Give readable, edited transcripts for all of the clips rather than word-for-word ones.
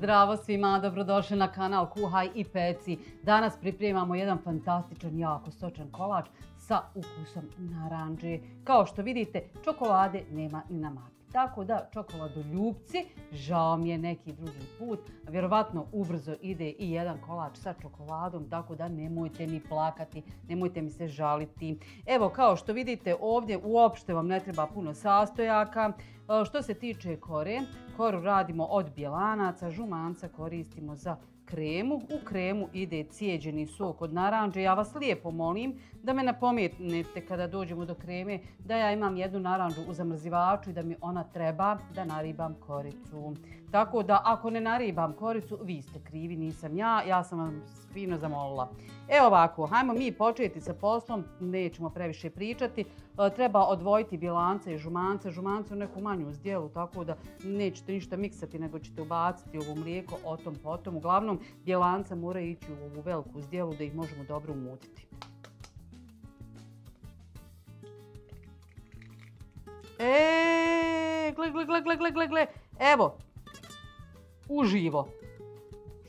Zdravo svima, dobrodošli na kanal Kuhaj i peci. Danas pripremamo jedan fantastičan, jako sočan kolač sa ukusom narandže. Kao što vidite, čokolade nema ni na mapi. Tako da čokoladoljubci, žao mi je neki drugi put, vjerovatno ubrzo ide i jedan kolač sa čokoladom, tako da nemojte mi plakati, nemojte mi se žaliti. Evo, kao što vidite ovdje uopšte vam ne treba puno sastojaka. Što se tiče kore, koru radimo od bjelanaca, žumanca koristimo za kremu. U kremu ide cijeđeni sok od narandže. Ja vas lijepo molim da me napomenete kada dođemo do kreme da ja imam jednu narandžu u zamrzivaču i da mi ona treba da naribam koricu. Tako da ako ne naribam koricu, vi ste krivi, nisam ja. Ja sam vam fino zamolila. Evo ovako, hajmo mi početi sa poslom, nećemo previše pričati. Treba odvojiti bjelance i žumance. Žumance u neku manju zdjelu, tako da nećete ništa miksati, nego ćete ubaciti ovo mlijeko o tom potom. Uglavnom, bjelance moraju ići u ovu veliku zdjelu da ih možemo dobro umutiti. Gle. Evo, uživo.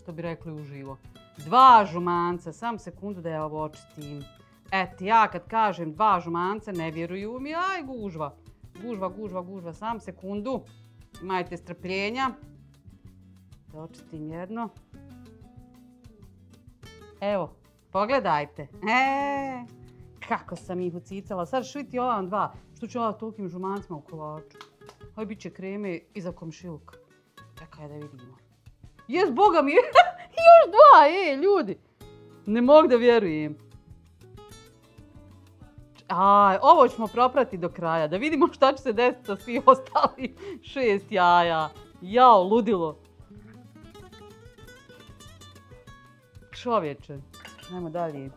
Što bi rekli uživo. 2 žumanca, sam sekundu da ja ovo očistim. Eto, ja kad kažem 2 žumanca, ne vjeruju mi, aj gužva. Gužva, sam sekundu. Imajte strpljenja. Da očistim jedno. Evo, pogledajte. Kako sam ih ucicala. Sad šviti ovam 2. Što ću ova tolikim žumancima u kolaču? Ovo bit će kreme iza komšiluka. Čekaj da vidimo. Jes, boga mi, još 2, ljudi. Ne mogu da vjerujem. Ovo ćemo proprati do kraja, da vidimo šta će se desiti sa svih ostali 6 jaja. Jao, ludilo. Čovječe, ajmo dalje.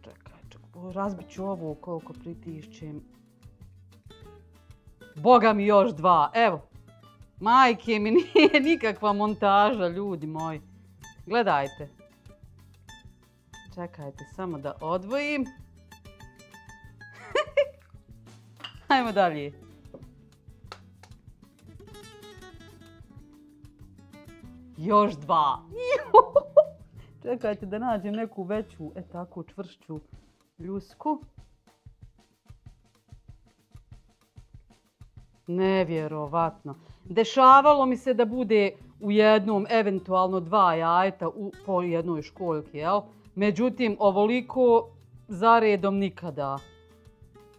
Čekaj, razbit ću ovo koliko pritišćem. Boga mi još 2, evo. Majke mi, nije nikakva montaža, ljudi moji. Gledajte. Čekajte, samo da odvojim. Ajmo dalje. Još 2. Čekajte da nađem neku veću, tako čvršću ljusku. Nevjerovatno. Dešavalo mi se da bude u jednom, eventualno 2 jajeta po jednoj školjki, jel? Međutim, ovoliko zaredom nikada.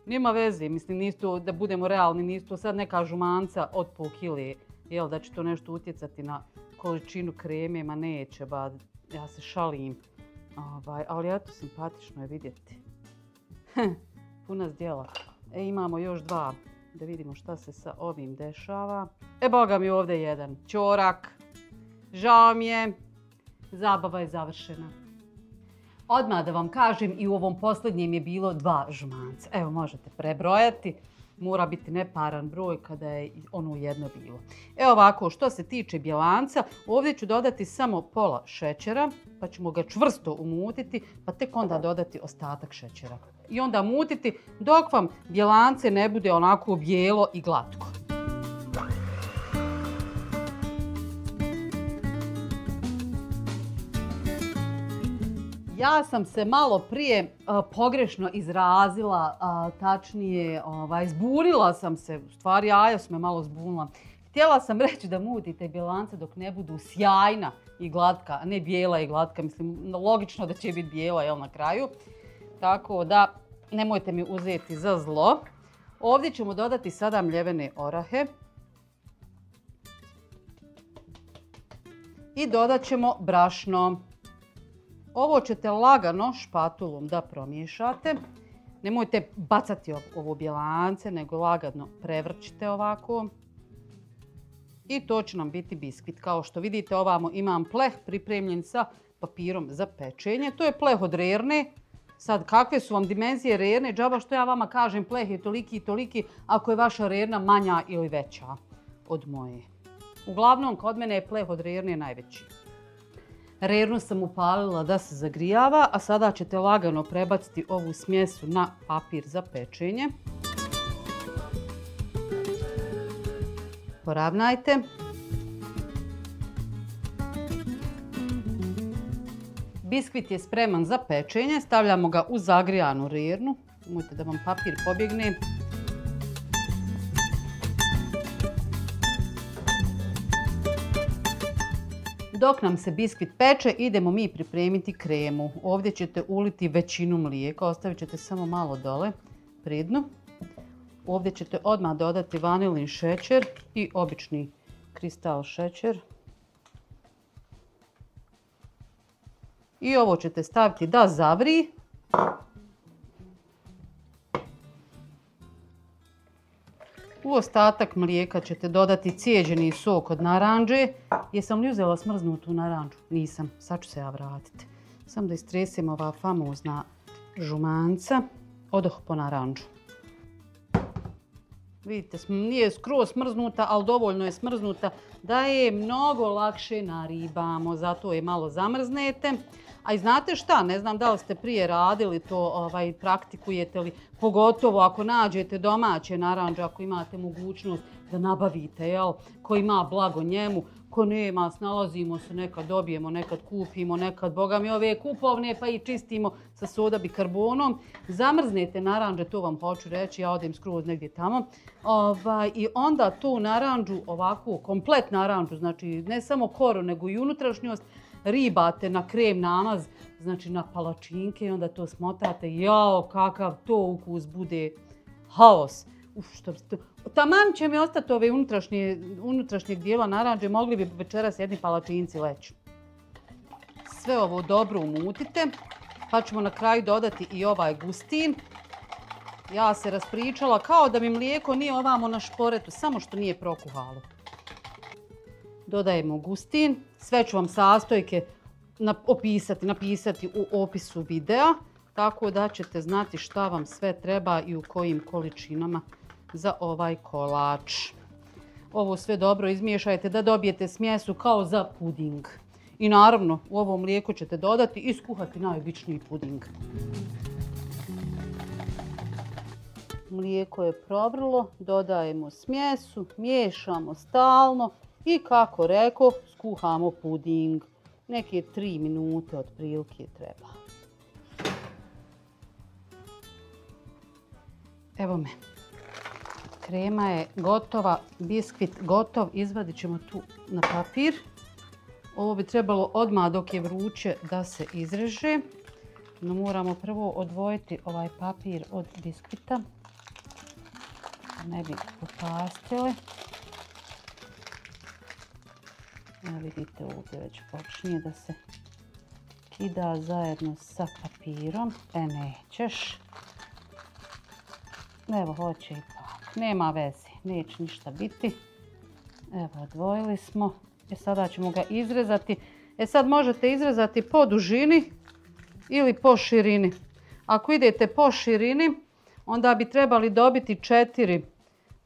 Nema veze, mislim, da budemo realni, nisu to sad neka žumanca od pol kile, jel, da će to nešto utjecati na količinu kreme, ma neće, ba, ja se šalim. Ali eto, simpatično je vidjeti. Puna zdjela. Imamo još 2, da vidimo šta se sa ovim dešava. Boga mi ovdje jedan ćorak. Žao mi je, zabava je završena. Odmah da vam kažem, i u ovom posljednjem je bilo 2 žumanca. Evo, možete prebrojati. Mora biti neparan broj kada je ono jedno bilo. Evo ovako, što se tiče bjelanca, ovdje ću dodati samo pola šećera, pa ćemo ga čvrsto umutiti, pa tek onda dodati ostatak šećera. I onda mutiti dok vam bjelance ne bude onako bijelo i glatko. Ja sam se malo prije pogrešno izrazila, tačnije zbunila sam se, u stvari jaja su me malo zbunila. Htjela sam reći da mutite bjelance dok ne budu sjajna i glatka, a ne bijela i glatka. Mislim, logično da će biti bijela, jel, na kraju. Tako da nemojte mi uzeti za zlo. Ovdje ćemo dodati sada mljevene orahe. I dodat ćemo brašno. Ovo ćete lagano špatulom da promiješate. Nemojte bacati ovo bjelance, nego lagano prevrćite ovako. I to će nam biti biskvit. Kao što vidite, ovamo imam pleh pripremljen sa papirom za pečenje. To je pleh od rerne. Sad, kakve su vam dimenzije rerne? Džaba što ja vama kažem, pleh je toliki i toliki ako je vaša rerna manja ili veća od moje. Uglavnom, kod mene je pleh od rerne najveći. Rernu sam upalila da se zagrijava, a sada ćete lagano prebaciti ovu smjesu na papir za pečenje. Poravnajte. Biskvit je spreman za pečenje. Stavljamo ga u zagrijanu rirnu. Nemojte da vam papir pobjegne. Dok nam se biskvit peče, idemo mi pripremiti kremu. Ovdje ćete uliti većinu mlijeka, ostavit ćete samo malo dole, pri dnu. Ovdje ćete odmah dodati vanilin šećer i obični kristal šećer. I ovo ćete staviti da zavri. U ostatak mlijeka ćete dodati cijeđeni sok od naranđe. Jesam li uzela smrznutu naranđu? Nisam. Sad ću se ja vratiti. Samo da istresem ova famozna žumanca. Odoh po naranđu. Vidite, nije skroz smrznuta, ali dovoljno je smrznuta da je mnogo lakše naribamo. Zato je malo zamrznete. A i znate šta, ne znam da li ste prije radili to, praktikujete li, pogotovo ako nađete domaće naranđe, ako imate mogućnost da nabavite, jel? Ko ima blago njemu, ko nema, snalazimo se, nekad dobijemo, nekad kupimo, nekad, boga mi, ove kupovne pa i čistimo sa soda bikarbonom. Zamrznete naranđe, to vam hoću reći, ja odem skroz negdje tamo. I onda tu naranđu, ovako, komplet naranđu, znači ne samo koru, nego i unutrašnjost, ribate na krem namaz, znači na palačinke i onda to smotate. Jao, kakav to ukus bude. Haos. Taman će mi ostati ove unutrašnjeg dijela naranđe, mogli bi večeras jedni palačinci leći. Sve ovo dobro umutite, pa ćemo na kraju dodati i ovaj gustin. Ja se raspričala kao da mi mlijeko nije ovamo na šporetu, samo što nije prokuhalo. Dodajemo gustin. Sve ću vam sastojke napisati u opisu videa, tako da ćete znati šta vam sve treba i u kojim količinama za ovaj kolač. Ovo sve dobro izmiješajte da dobijete smjesu kao za puding. I naravno u ovo mlijeko ćete dodati i skuhati najobičniji puding. Mlijeko je provrlo, dodajemo smjesu, miješamo stalno i kako reko, skuhamo puding. Neke 3 minute otprilike treba. Evo me. Krema je gotova, biskvit gotov. Izvadit ćemo tu na papir. Ovo bi trebalo odmah dok je vruće da se izreže. No moramo prvo odvojiti ovaj papir od biskvita. Ne bi popastili. Evo vidite, ovdje već počinje da se kida zajedno sa papirom. Nećeš. Evo, hoće ipak. Nema veze, neće ništa biti. Evo, odvojili smo. Sada ćemo ga izrezati. Sad možete izrezati po dužini ili po širini. Ako idete po širini, onda bi trebali dobiti 4,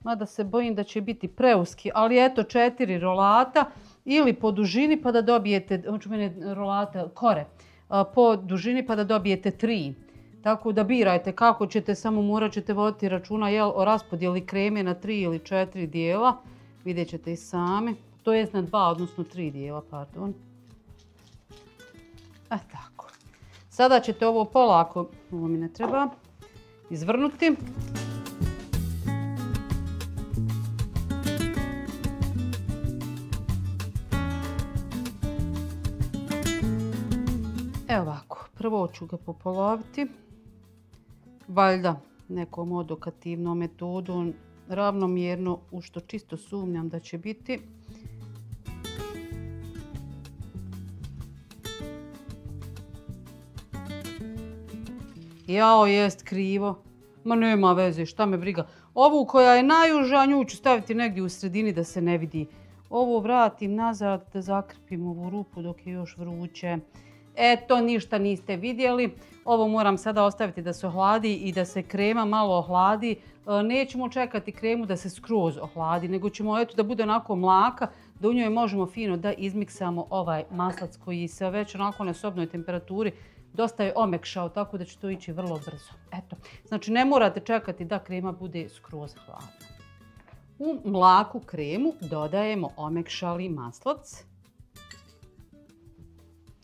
mada se bojim da će biti preuski, ali eto 4 rolata. Ili po dužini pa da dobijete, rolata, kore, po dužini pa da dobijete 3. Tako da birajte kako ćete, samo morat ćete voditi računa o raspodjeli kreme na 3 ili 4 dijela. Vidjet ćete i sami. To je na 2, odnosno 3 dijela, pardon. Tako. Sada ćete ovo polako, ovo mi ne treba, izvrnuti. Evo ovako, prvo ću ga popoloviti. Valjda nekom odokativnom metodom, ravnomjerno, u što čisto sumnjam da će biti. Jao, jest krivo. Ma nema veze, šta me briga. Ovu koja je najuža, nju ću staviti negdje u sredini da se ne vidi. Ovo vratim nazad da zakrpim ovu rupu dok je još vruće. Eto, ništa niste vidjeli. Ovo moram sada ostaviti da se ohladi i da se krema malo ohladi. Nećemo čekati kremu da se skroz ohladi, nego ćemo da bude onako mlaka, da u njoj možemo fino da izmiksamo ovaj maslac koji se već onako na sobnoj temperaturi dosta je omekšao, tako da će to ići vrlo brzo. Eto, znači ne morate čekati da krema bude skroz hladna. U mlaku kremu dodajemo omekšali maslac.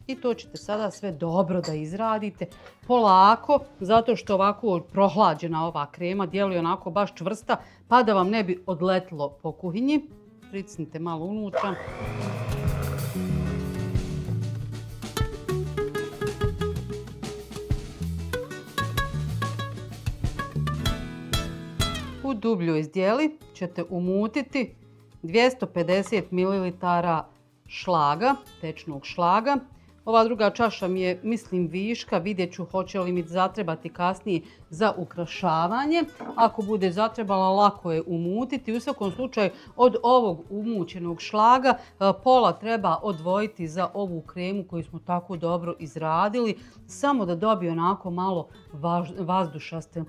I to ćete sada sve dobro da izradite polako, zato što ovako prohlađena ova krema djeluje onako baš čvrsta, pa da vam ne bi odletilo po kuhinji. Pricnite malo unutra. U dubljoj zdjeli ćete umutiti 250 ml šlaga, tečnog šlaga. Ova druga čaša mi je, mislim, viška, vidjet ću hoće li mi zatrebati kasnije za ukrašavanje. Ako bude zatrebala, lako je umutiti. U svakom slučaju od ovog umućenog šlaga pola treba odvojiti za ovu kremu koju smo tako dobro izradili. Samo da dobije onako malo vazdušaste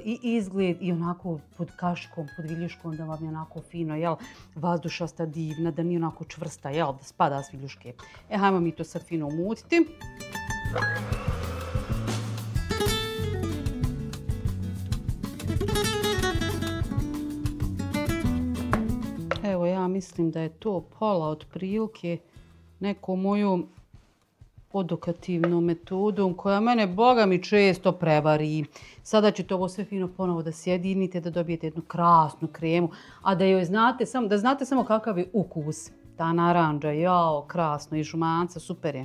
i izgled i onako pod kaškom, pod viljuškom da vam je onako fino, jel, vazdušasta, divna, da nije onako čvrsta, jel, da spada s viljuške. Hajmo mi to sad fino umutiti. Evo, ja mislim da je to pola otprilike nekom mojom odokativnom metodom koja mene, boga mi, često prevari. Sada ćete ovo sve fino ponovo da sjedinite, da dobijete jednu krasnu kremu, a da joj znate samo kakav je ukus. Ta naranđa, jao, krasno, i žumanca, super je.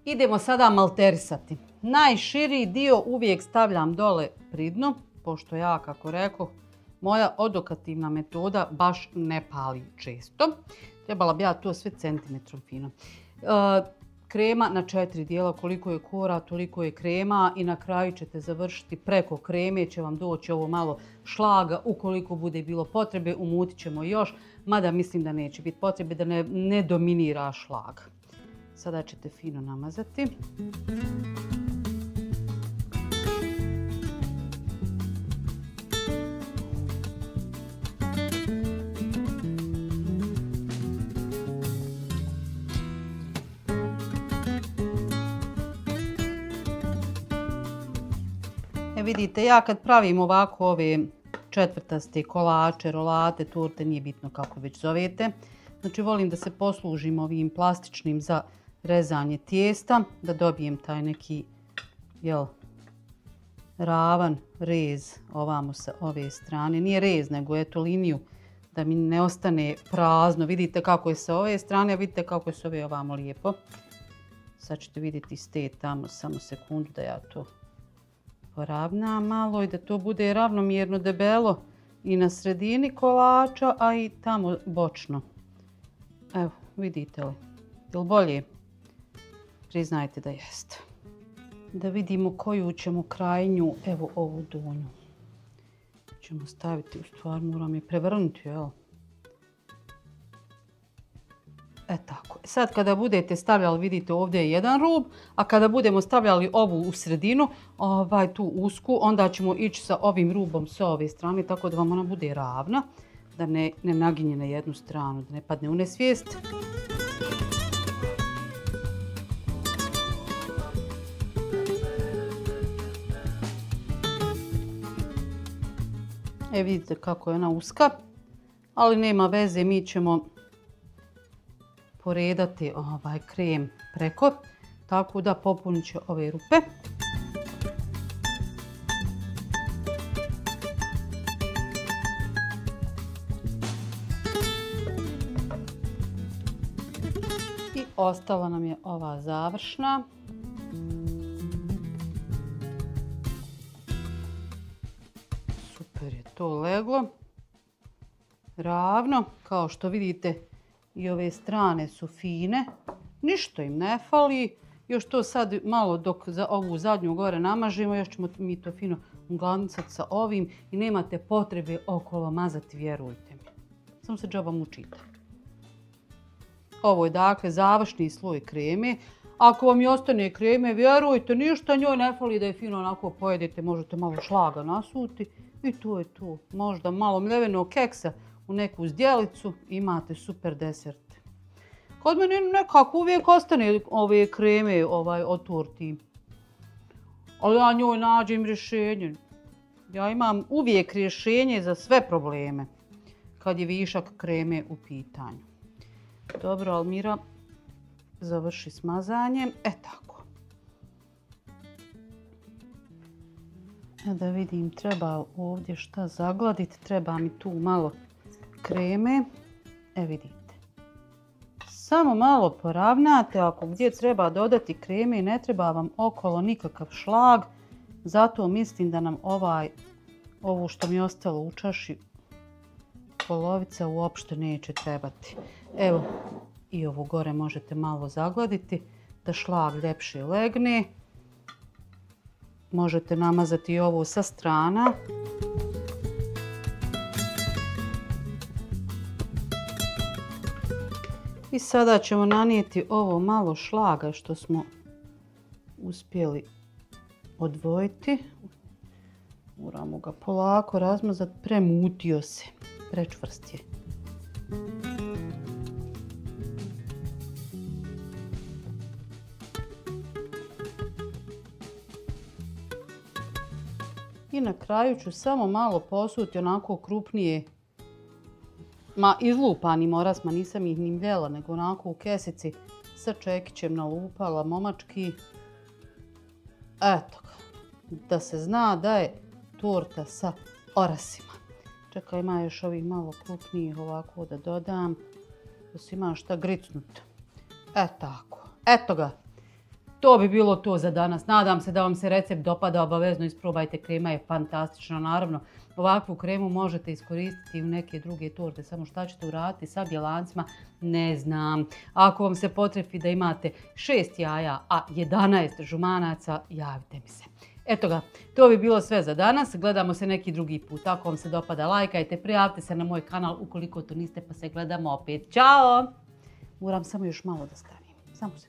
Idemo sada malterisati. Najširi dio uvijek stavljam dole pri dnu, pošto ja, kako rekoh, moja odokativna metoda baš ne pali često. Trebala bi ja to sve centimetrom fino. Krema na 4 dijela, koliko je kora, toliko je krema i na kraju ćete završiti preko kreme, će vam doći ovo malo šlaga. Ukoliko bude bilo potrebe, umutit ćemo još, mada mislim da neće biti potrebe, da ne dominira šlag. Sada ćete fino namazati. Vidite, ja kad pravim ovako ove četvrtaste kolače, rolate, torte, nije bitno kako već zovete. Znači, volim da se poslužim ovim plastičnim za rezanje tijesta, da dobijem taj neki, jel, ravan rez ovamo sa ove strane. Nije rez, nego eto liniju, da mi ne ostane prazno. Vidite kako je sa ove strane, a vidite kako je sa ove ovamo lijepo. Sad ćete vidjeti s te tamo, samo sekundu da ja to poravnam malo i da to bude ravnomjerno debelo i na sredini kolača, a i tamo bočno. Evo, vidite li? Je li bolje? Priznajte da jeste. Da vidimo koju ćemo krajnju, evo ovu donju. Ćemo staviti, u stvari moram je prevrnuti, jel? Tako. Sad kada budete stavljali, vidite ovdje je jedan rub, a kada budemo stavljali ovu u sredinu, tu usku, onda ćemo ići sa ovim rubom sa ove strane, tako da vam ona bude ravna, da ne naginje na jednu stranu, da ne padne u nesvijest. Vidite kako je ona uska, ali nema veze, mi ćemo poredati krem preko, tako da popunit će ove rupe. I ostala nam je ova završna. Super je to leglo. Ravno, kao što vidite, i ove strane su fine, ništa im ne fali. Još to sad malo dok za ovu zadnju gore namažemo, još ćemo mi to fino uglancati sa ovim i nemate potrebe okolo mazati, vjerujte mi. Samo se džaba mučite. Ovo je dakle završni sloj kreme. Ako vam i ostane kreme, vjerujte, ništa njoj ne fali da je fino onako pojedete, možete malo šlaga nasuti i to je to. Možda malo mljevenog keksa u neku zdjelicu, imate super desert. Kod mene nekako uvijek ostane ove kreme od torti. Ali ja njoj nađem rješenje. Ja imam uvijek rješenje za sve probleme kad je višak kreme u pitanju. Dobro, Almira, završi s mazanjem. Tako. Da vidim, treba ovdje šta zagladiti. Treba mi tu malo kreme. Vidite. Samo malo poravnate. Ako gdje treba dodati kreme, ne treba vam okolo nikakav šlag. Zato mislim da nam ovo što mi je ostalo u čaši, polovica uopšte neće trebati. Evo, i ovo gore možete malo zagladiti da šlag ljepše legne. Možete namazati i ovo sa strana. I sada ćemo nanijeti ovo malo šlaga što smo uspjeli odvojiti. Moramo ga polako razmazati, premutio se, prečvrst je. I na kraju ću samo malo posuti onako krupnije, izlupani moras, nisam ih ni mljela, nego onako u kesici sa čekićem nalupala momački. Eto ga, da se zna da je torta sa orasima. Čekaj, ima još ovih malo krupnijih ovako da dodam, da se ima šta gricnuti. Tako, eto ga. To bi bilo to za danas. Nadam se da vam se recept dopada, obavezno isprobajte, krema je fantastična. Naravno, ovakvu kremu možete iskoristiti i u neke druge torte, samo šta ćete uraditi sa bjelancima, ne znam. Ako vam se potrefi da imate 6 jaja, a 11 žumanaca, javite mi se. Eto ga, to bi bilo sve za danas. Gledamo se neki drugi put. Ako vam se dopada, lajkajte, prijavite se na moj kanal ukoliko to niste, pa se gledamo opet. Ćao! Moram samo još malo da stavim. Samo se.